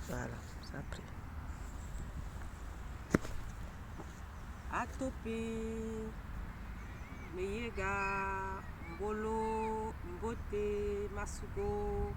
Voilà, ça a pris. Atopé, Meyega, Mbolo, Mbote, Masugo.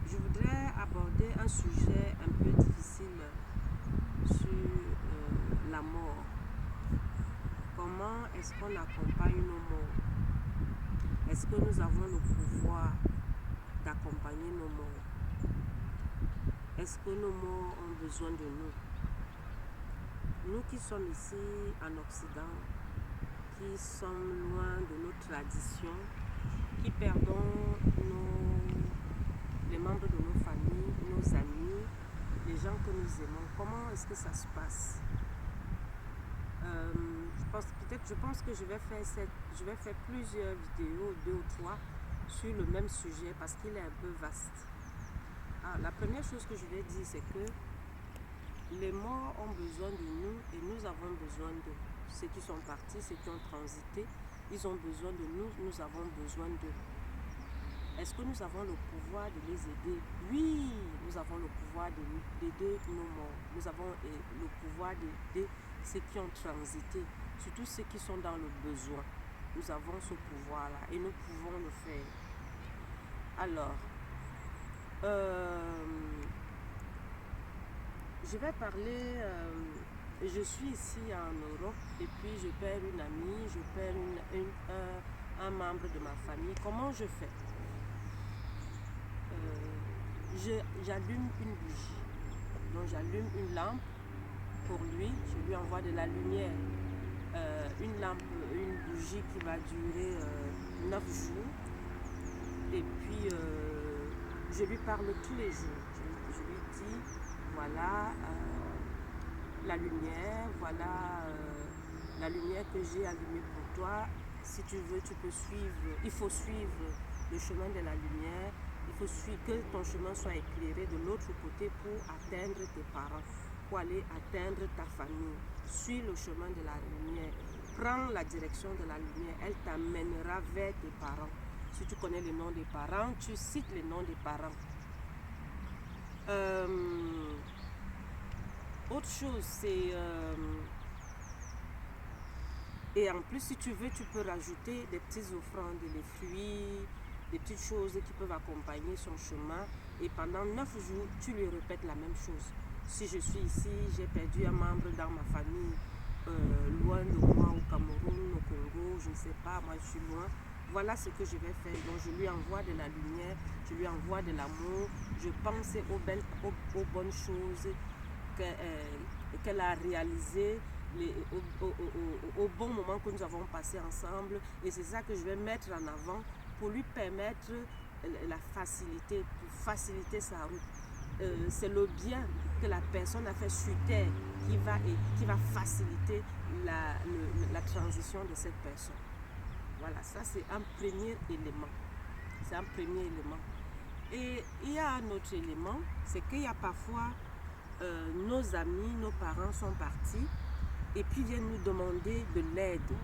Je voudrais aborder un sujet un peu difficile sur la mort. Comment est-ce qu'on accompagne nos morts? Est-ce que nous avons le pouvoir d'accompagner nos morts? Est-ce que nos morts ont besoin de nous? Nous qui sommes ici en Occident, qui sommes loin de nos traditions, qui perdons les membres de nos familles, nos amis, les gens que nous aimons, comment est-ce que ça se passe? Je pense que je vais faire plusieurs vidéos, 2 ou 3, sur le même sujet parce qu'il est un peu vaste. La première chose que je vais dire, c'est que les morts ont besoin de nous et nous avons besoin d'eux. Ceux qui sont partis, ceux qui ont transité, ils ont besoin de nous, nous avons besoin d'eux. Est-ce que nous avons le pouvoir de les aider? Oui, nous avons le pouvoir d'aider nos morts. Nous avons le pouvoir d'aider ceux qui ont transité, surtout ceux qui sont dans le besoin. Nous avons ce pouvoir-là et nous pouvons le faire. Alors, je vais parler, je suis ici en Europe et puis je perds une amie, je perds un membre de ma famille. Comment je fais? J'allume une bougie. Donc j'allume une lampe pour lui, je lui envoie de la lumière. Une bougie qui va durer 9 jours. Et puis je lui parle tous les jours. Je lui dis, voilà la lumière, voilà la lumière que j'ai allumée pour toi. Si tu veux, tu peux suivre, il faut suivre le chemin de la lumière. Il faut suivre que ton chemin soit éclairé de l'autre côté pour atteindre tes parents, pour aller atteindre ta famille. Suis le chemin de la lumière. Prends la direction de la lumière. Elle t'amènera vers tes parents. Si tu connais les noms des parents, tu cites les noms des parents. Autre chose, c'est... et en plus, si tu veux, tu peux rajouter des petites offrandes, les fruits, des petites choses qui peuvent accompagner son chemin. Et pendant 9 jours, tu lui répètes la même chose. Si je suis ici, j'ai perdu un membre dans ma famille, loin de moi, au Cameroun, au Congo, je ne sais pas, moi je suis loin. Voilà ce que je vais faire. Donc je lui envoie de la lumière, je lui envoie de l'amour, je pense aux bonnes choses qu'elle a réalisées au bon moment que nous avons passé ensemble. Et c'est ça que je vais mettre en avant pour lui permettre la facilité, pour faciliter sa route. C'est le bien que la personne a fait sur terre qui va faciliter la transition de cette personne. Voilà, ça c'est un premier élément. C'est un premier élément. Et il y a un autre élément, c'est qu'il y a parfois nos amis, nos parents sont partis et puis viennent nous demander de l'aide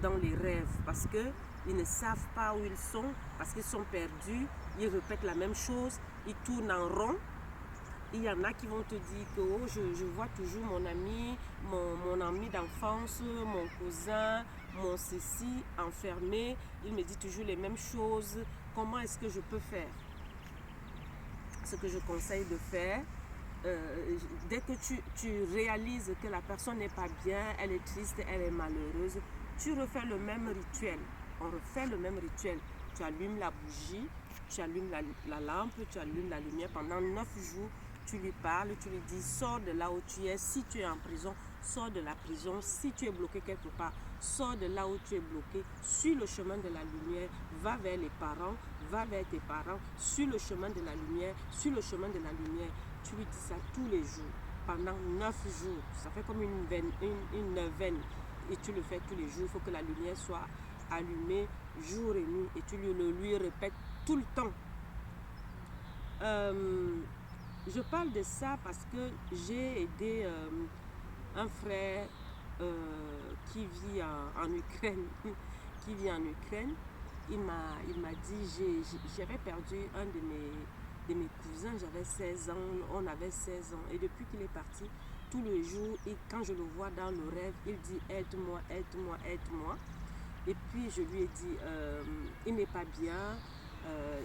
dans les rêves parce qu'ils ne savent pas où ils sont, parce qu'ils sont perdus, ils répètent la même chose, ils tournent en rond. Il y en a qui vont te dire que oh, je vois toujours mon ami, mon ami d'enfance, mon cousin, mon ceci enfermé, il me dit toujours les mêmes choses, comment est-ce que je peux faire? Ce que je conseille de faire, dès que tu réalises que la personne n'est pas bien, elle est triste, elle est malheureuse, tu refais le même rituel. On refait le même rituel. Tu allumes la bougie, tu allumes la lampe, tu allumes la lumière pendant 9 jours. Tu lui parles, tu lui dis sors de là où tu es. Si tu es en prison, sors de la prison. Si tu es bloqué quelque part, sors de là où tu es bloqué. Suis le chemin de la lumière, va vers les parents, va vers tes parents. Suis le chemin de la lumière, suis le chemin de la lumière. Tu lui dis ça tous les jours, pendant 9 jours. Ça fait comme une neuvaine. Et tu le fais tous les jours. Il faut que la lumière soit allumée jour et nuit. Et tu lui répètes tout le temps. Je parle de ça parce que j'ai aidé un frère qui vit en Ukraine. qui vit en Ukraine. Il m'a dit, j'avais perdu un de de mes cousins, j'avais 16 ans, on avait 16 ans. Et depuis qu'il est parti, tous les jours, et quand je le vois dans le rêve, il dit aide-moi, aide-moi, aide-moi. Et puis je lui ai dit, il n'est pas bien,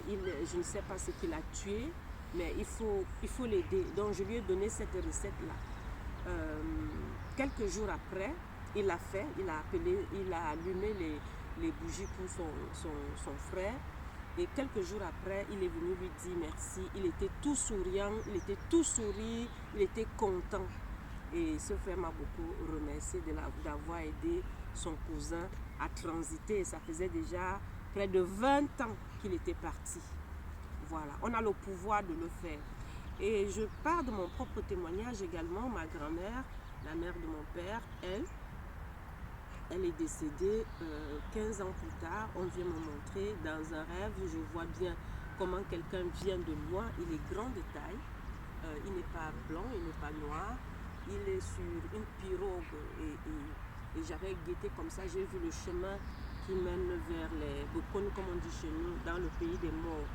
je ne sais pas ce qu'il a tué, mais il faut l'aider. Donc je lui ai donné cette recette-là. Quelques jours après, il l'a fait, il a allumé les bougies pour son frère. Et quelques jours après, il est venu lui dire merci. Il était tout souriant, il était tout sourire, il était content. Et ce frère m'a beaucoup remercié d'avoir aidé son cousin à transiter. Ça faisait déjà près de 20 ans qu'il était parti. Voilà, on a le pouvoir de le faire. Et je pars de mon propre témoignage également. Ma grand-mère, la mère de mon père, elle est décédée 15 ans plus tard. On vient me montrer dans un rêve, je vois bien comment quelqu'un vient de loin. Il est grand de taille, il n'est pas blanc, il n'est pas noir. Il est sur une pirogue et j'avais guetté comme ça. J'ai vu le chemin qui mène vers les Bokones, comme on dit chez nous, dans le pays des morts.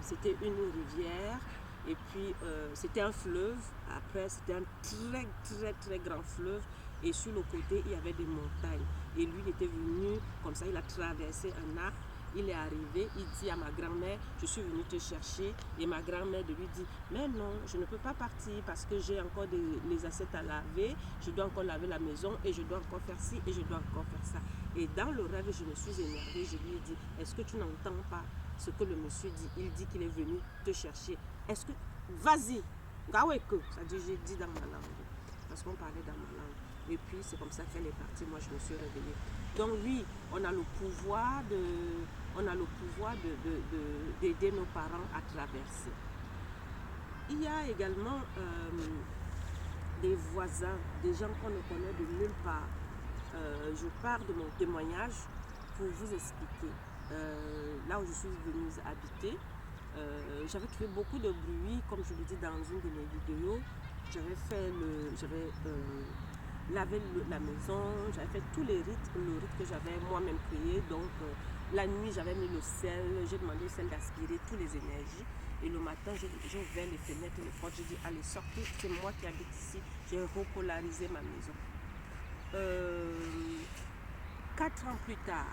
C'était une rivière et puis c'était un fleuve. Après, c'était un très très très grand fleuve. Et sur le côté, il y avait des montagnes. Et lui, il était venu, comme ça, il a traversé un arc. Il est arrivé, il dit à ma grand-mère, je suis venu te chercher. Et ma grand-mère lui dit, mais non, je ne peux pas partir parce que j'ai encore les assiettes à laver. Je dois encore laver la maison et je dois encore faire ci et je dois encore faire ça. Et dans le rêve, je me suis énervée. Je lui ai dit, est-ce que tu n'entends pas ce que le monsieur dit? Il dit qu'il est venu te chercher. Est-ce que, vas-y, gaweke, ça dit, j'ai dit dans ma langue. Parce qu'on parlait dans ma langue. Et puis c'est comme ça qu'elle est partie, moi je me suis réveillée. Donc oui, on a le pouvoir d'aider nos parents à traverser. Il y a également des voisins, des gens qu'on ne connaît de nulle part. Je pars de mon témoignage pour vous expliquer. Là où je suis venue habiter, j'avais fait beaucoup de bruit, comme je le dis dans une de mes vidéos. J'avais lavé la maison, j'avais fait tous les rites, le rite que j'avais moi-même créé. Donc la nuit, j'avais mis le sel, j'ai demandé au sel d'aspirer toutes les énergies. Et le matin, j'ai ouvert les fenêtres et les portes, j'ai dit allez sortez, c'est moi qui habite ici. J'ai repolarisé ma maison. 4 ans plus tard,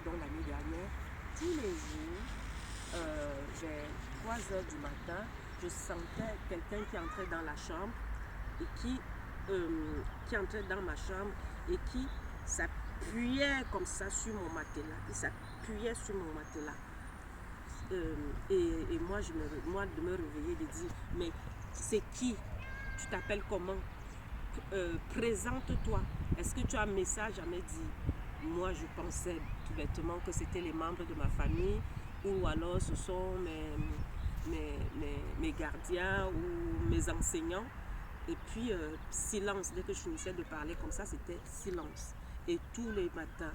donc l'année dernière, tous les jours, vers 3 heures du matin, je sentais quelqu'un qui entrait dans la chambre et qui entrait dans ma chambre et qui s'appuyait comme ça sur mon matelas. Il s'appuyait sur mon matelas. Et moi, de me réveiller, de dire, mais c'est qui? Tu t'appelles comment? Présente-toi. Est-ce que tu as un message à me dire? Moi, je pensais tout bêtement que c'était les membres de ma famille ou alors ce sont mes gardiens ou mes enseignants. Et puis, silence. Dès que je finissais de parler comme ça, c'était silence. Et tous les matins,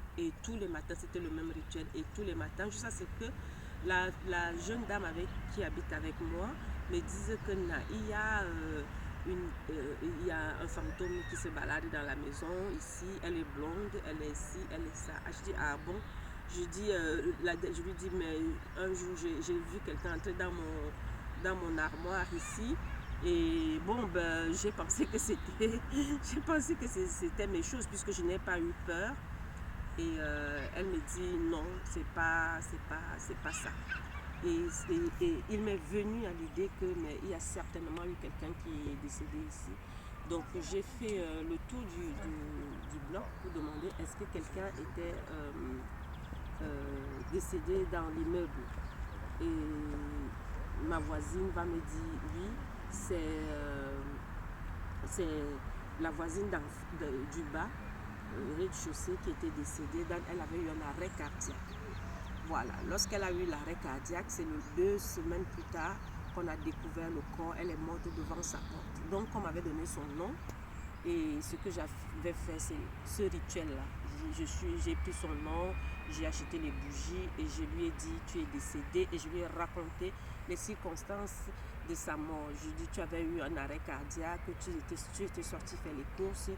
c'était le même rituel. Et tous les matins, jusqu'à ce que la jeune dame qui habite avec moi me dise que il y a un fantôme qui se balade dans la maison. Ici, elle est blonde, elle est ici, elle est ça. Je dis, ah bon? Je lui dis, mais un jour, j'ai vu quelqu'un entrer dans mon armoire ici. Et bon, j'ai pensé que c'était mes choses puisque je n'ai pas eu peur. Et elle me dit non, c'est pas ça. Et il m'est venu à l'idée mais il y a certainement eu quelqu'un qui est décédé ici. Donc j'ai fait le tour du bloc pour demander est-ce que quelqu'un était décédé dans l'immeuble. Et ma voisine va me dire oui, c'est la voisine du bas, rez-de-chaussée, qui était décédée. Elle avait eu un arrêt cardiaque. Voilà, lorsqu'elle a eu l'arrêt cardiaque, c'est 2 semaines plus tard qu'on a découvert le corps. Elle est morte devant sa porte. Donc on m'avait donné son nom et ce que j'avais fait, c'est ce rituel-là. J'ai pris son nom, j'ai acheté les bougies et je lui ai dit tu es décédé et je lui ai raconté les circonstances de sa mort. Je lui ai dit tu avais eu un arrêt cardiaque, tu étais sorti faire les courses,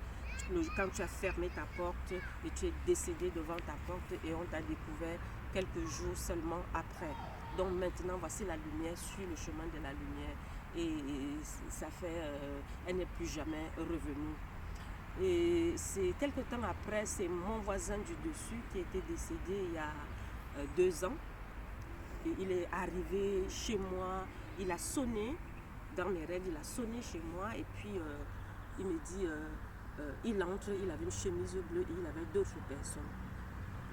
quand tu as fermé ta porte et tu es décédé devant ta porte et on t'a découvert quelques jours seulement après. Donc maintenant, voici la lumière sur le chemin de la lumière. Et ça fait, elle n'est plus jamais revenue. Et c'est quelques temps après, c'est mon voisin du dessus qui était décédé il y a 2 ans. Et il est arrivé chez moi, il a sonné dans mes rêves, il a sonné chez moi et puis il me dit, il entre, il avait une chemise bleue et il avait d'autres personnes.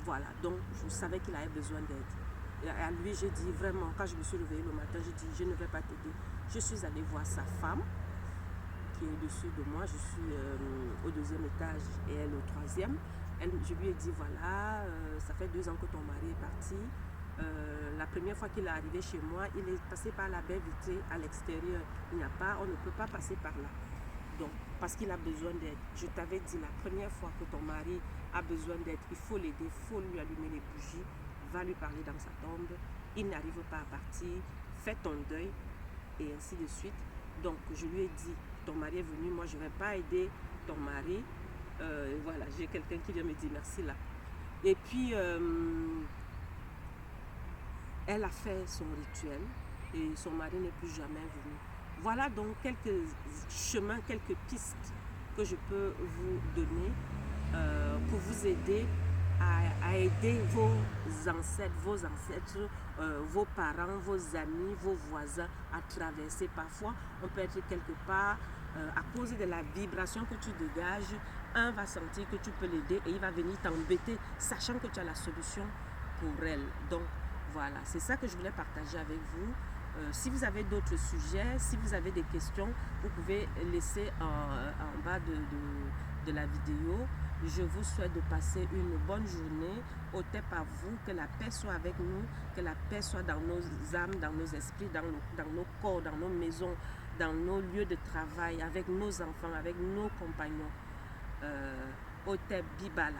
Voilà, donc je savais qu'il avait besoin d'aide. Et à lui, j'ai dit vraiment, quand je me suis réveillée le matin, j'ai dit, je ne vais pas t'aider. Je suis allée voir sa femme, qui est au-dessus de moi. Je suis au 2e étage et elle au 3e. Je lui ai dit, voilà, ça fait 2 ans que ton mari est parti. La première fois qu'il est arrivé chez moi, il est passé par la baie vitrée à l'extérieur. On ne peut pas passer par là. Donc, parce qu'il a besoin d'aide. Je t'avais dit la première fois que ton mari a besoin d'aide, il faut l'aider, il faut lui allumer les bougies, va lui parler dans sa tombe, il n'arrive pas à partir, fais ton deuil, et ainsi de suite. Donc, je lui ai dit, ton mari est venu, moi je ne vais pas aider ton mari. Voilà, j'ai quelqu'un qui vient me dire merci là. Et puis, elle a fait son rituel et son mari n'est plus jamais venu. Voilà donc quelques chemins, quelques pistes que je peux vous donner pour vous aider à aider vos ancêtres, vos parents, vos amis, vos voisins à traverser. Parfois, on peut être quelque part à cause de la vibration que tu dégages. Un va sentir que tu peux l'aider et il va venir t'embêter, sachant que tu as la solution pour elle. Donc, voilà, c'est ça que je voulais partager avec vous. Si vous avez d'autres sujets, si vous avez des questions, vous pouvez laisser en bas de la vidéo. Je vous souhaite de passer une bonne journée. Ôtez par vous, que la paix soit avec nous, que la paix soit dans nos âmes, dans nos esprits, dans nos corps, dans nos maisons, dans nos lieux de travail, avec nos enfants, avec nos compagnons. Ôtez Bibala.